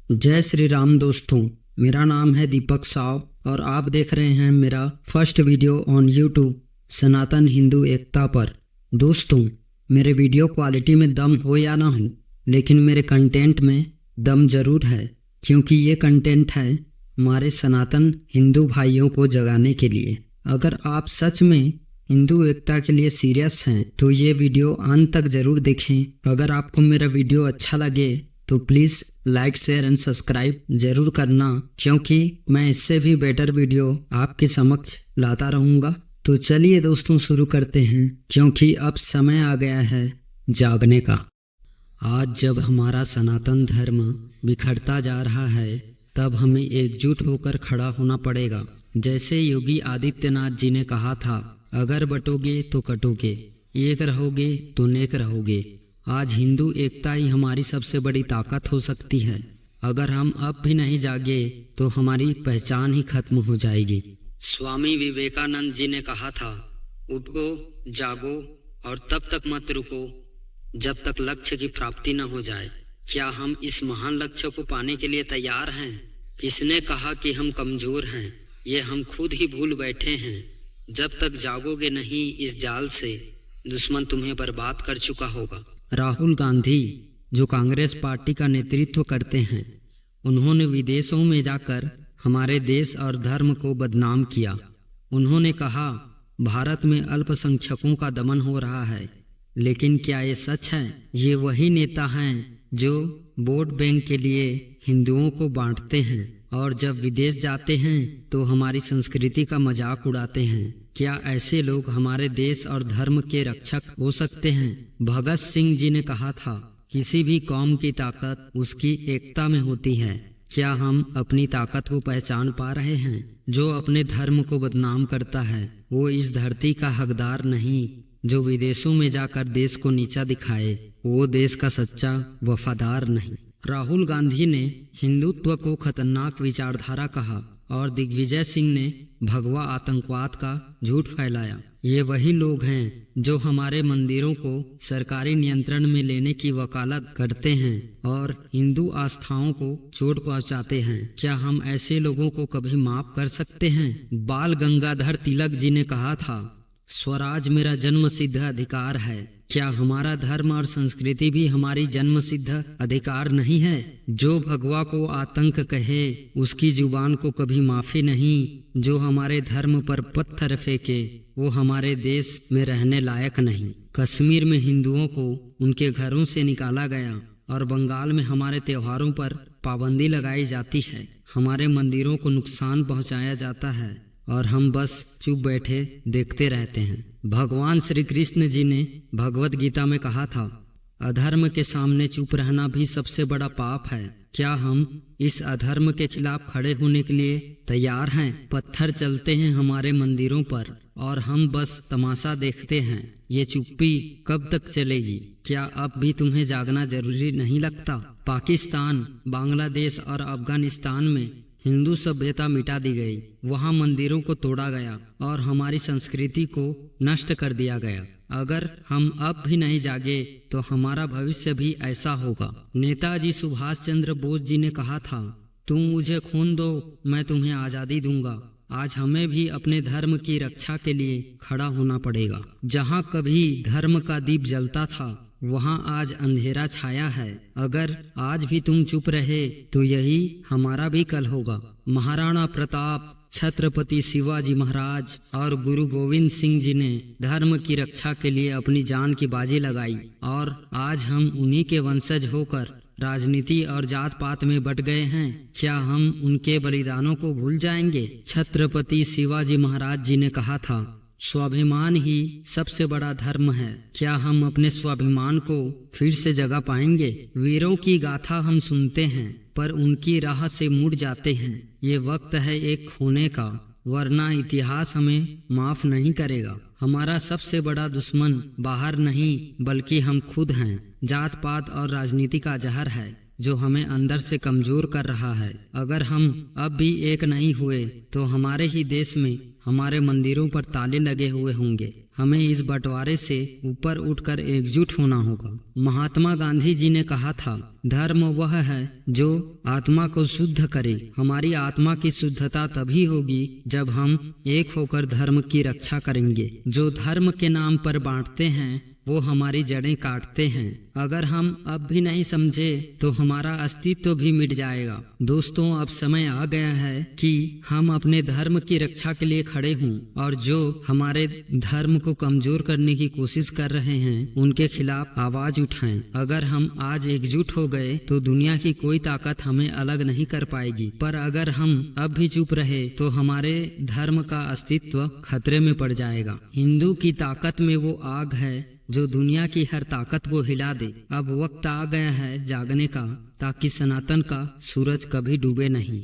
जय श्री राम दोस्तों, मेरा नाम है दीपक साव और आप देख रहे हैं मेरा फर्स्ट वीडियो ऑन यूट्यूब सनातन हिंदू एकता पर। दोस्तों, मेरे वीडियो क्वालिटी में दम हो या ना हो, लेकिन मेरे कंटेंट में दम ज़रूर है, क्योंकि ये कंटेंट है हमारे सनातन हिंदू भाइयों को जगाने के लिए। अगर आप सच में हिंदू एकता के लिए सीरियस हैं तो ये वीडियो अंत तक ज़रूर देखें। अगर आपको मेरा वीडियो अच्छा लगे तो please like share and subscribe ज़रूर करना, क्योंकि मैं इससे भी बेटर वीडियो आपके समक्ष लाता रहूँगा। तो चलिए दोस्तों शुरू करते हैं, क्योंकि अब समय आ गया है जागने का। आज जब हमारा सनातन धर्म बिखरता जा रहा है, तब हमें एकजुट होकर खड़ा होना पड़ेगा। जैसे योगी आदित्यनाथ जी ने कहा था, अगर बटोगे तो कटोगे, एक रहोगे तो नेक रहोगे। आज हिंदू एकता ही हमारी सबसे बड़ी ताकत हो सकती है। अगर हम अब भी नहीं जागे तो हमारी पहचान ही खत्म हो जाएगी। स्वामी विवेकानंद जी ने कहा था, उठो जागो और तब तक मत रुको जब तक लक्ष्य की प्राप्ति न हो जाए। क्या हम इस महान लक्ष्य को पाने के लिए तैयार हैं? किसने कहा कि हम कमजोर हैं? ये हम खुद ही भूल बैठे हैं। जब तक जागोगे नहीं इस जाल से, दुश्मन तुम्हें बर्बाद कर चुका होगा। राहुल गांधी, जो कांग्रेस पार्टी का नेतृत्व करते हैं, उन्होंने विदेशों में जाकर हमारे देश और धर्म को बदनाम किया। उन्होंने कहा, भारत में अल्पसंख्यकों का दमन हो रहा है। लेकिन क्या ये सच है? ये वही नेता हैं जो वोट बैंक के लिए हिंदुओं को बांटते हैं और जब विदेश जाते हैं तो हमारी संस्कृति का मजाक उड़ाते हैं। क्या ऐसे लोग हमारे देश और धर्म के रक्षक हो सकते हैं? भगत सिंह जी ने कहा था, किसी भी कौम की ताकत उसकी एकता में होती है। क्या हम अपनी ताकत को पहचान पा रहे हैं? जो अपने धर्म को बदनाम करता है वो इस धरती का हकदार नहीं। जो विदेशों में जाकर देश को नीचा दिखाए वो देश का सच्चा वफादार नहीं। राहुल गांधी ने हिंदुत्व को खतरनाक विचारधारा कहा और दिग्विजय सिंह ने भगवा आतंकवाद का झूठ फैलाया। ये वही लोग हैं जो हमारे मंदिरों को सरकारी नियंत्रण में लेने की वकालत करते हैं और हिंदू आस्थाओं को चोट पहुंचाते हैं। क्या हम ऐसे लोगों को कभी माफ कर सकते हैं? बाल गंगाधर तिलक जी ने कहा था, स्वराज मेरा जन्म सिद्ध अधिकार है। क्या हमारा धर्म और संस्कृति भी हमारी जन्म सिद्ध अधिकार नहीं है? जो भगवा को आतंक कहे उसकी जुबान को कभी माफी नहीं। जो हमारे धर्म पर पत्थर फेंके वो हमारे देश में रहने लायक नहीं। कश्मीर में हिंदुओं को उनके घरों से निकाला गया और बंगाल में हमारे त्योहारों पर पाबंदी लगाई जाती है। हमारे मंदिरों को नुकसान पहुंचाया जाता है और हम बस चुप बैठे देखते रहते हैं। भगवान श्री कृष्ण जी ने भगवत गीता में कहा था, अधर्म के सामने चुप रहना भी सबसे बड़ा पाप है। क्या हम इस अधर्म के खिलाफ खड़े होने के लिए तैयार हैं? पत्थर चलते हैं हमारे मंदिरों पर और हम बस तमाशा देखते हैं। ये चुप्पी कब तक चलेगी? क्या अब भी तुम्हें जागना जरूरी नहीं लगता? पाकिस्तान, बांग्लादेश और अफगानिस्तान में हिंदू सभ्यता मिटा दी गई। वहाँ मंदिरों को तोड़ा गया और हमारी संस्कृति को नष्ट कर दिया गया। अगर हम अब भी नहीं जागे तो हमारा भविष्य भी ऐसा होगा। नेताजी सुभाष चंद्र बोस जी ने कहा था, तुम मुझे खून दो, मैं तुम्हें आज़ादी दूंगा। आज हमें भी अपने धर्म की रक्षा के लिए खड़ा होना पड़ेगा। जहाँ कभी धर्म का दीप जलता था वहाँ आज अंधेरा छाया है। अगर आज भी तुम चुप रहे तो यही हमारा भी कल होगा। महाराणा प्रताप, छत्रपति शिवाजी महाराज और गुरु गोविंद सिंह जी ने धर्म की रक्षा के लिए अपनी जान की बाजी लगाई और आज हम उन्हीं के वंशज होकर राजनीति और जात पात में बट गए हैं। क्या हम उनके बलिदानों को भूल जाएंगे? छत्रपति शिवाजी महाराज जी ने कहा था, स्वाभिमान ही सबसे बड़ा धर्म है। क्या हम अपने स्वाभिमान को फिर से जगा पाएंगे? वीरों की गाथा हम सुनते हैं पर उनकी राह से मुड़ जाते हैं। ये वक्त है एक खोने का, वरना इतिहास हमें माफ नहीं करेगा। हमारा सबसे बड़ा दुश्मन बाहर नहीं बल्कि हम खुद हैं। जात पात और राजनीति का जहर है जो हमें अंदर से कमजोर कर रहा है। अगर हम अब भी एक नहीं हुए तो हमारे ही देश में हमारे मंदिरों पर ताले लगे हुए होंगे, हमें इस बंटवारे से ऊपर उठकर एकजुट होना होगा। महात्मा गांधी जी ने कहा था, धर्म वह है जो आत्मा को शुद्ध करे। हमारी आत्मा की शुद्धता तभी होगी जब हम एक होकर धर्म की रक्षा करेंगे। जो धर्म के नाम पर बांटते हैं वो हमारी जड़ें काटते हैं। अगर हम अब भी नहीं समझे तो हमारा अस्तित्व भी मिट जाएगा। दोस्तों, अब समय आ गया है कि हम अपने धर्म की रक्षा के लिए खड़े हों और जो हमारे धर्म को कमजोर करने की कोशिश कर रहे हैं उनके खिलाफ आवाज उठाएं। अगर हम आज एकजुट हो गए तो दुनिया की कोई ताकत हमें अलग नहीं कर पाएगी। पर अगर हम अब भी चुप रहे तो हमारे धर्म का अस्तित्व खतरे में पड़ जाएगा। हिंदू की ताकत में वो आग है जो दुनिया की हर ताकत को हिला दे। अब वक्त आ गया है जागने का, ताकि सनातन का सूरज कभी डूबे नहीं।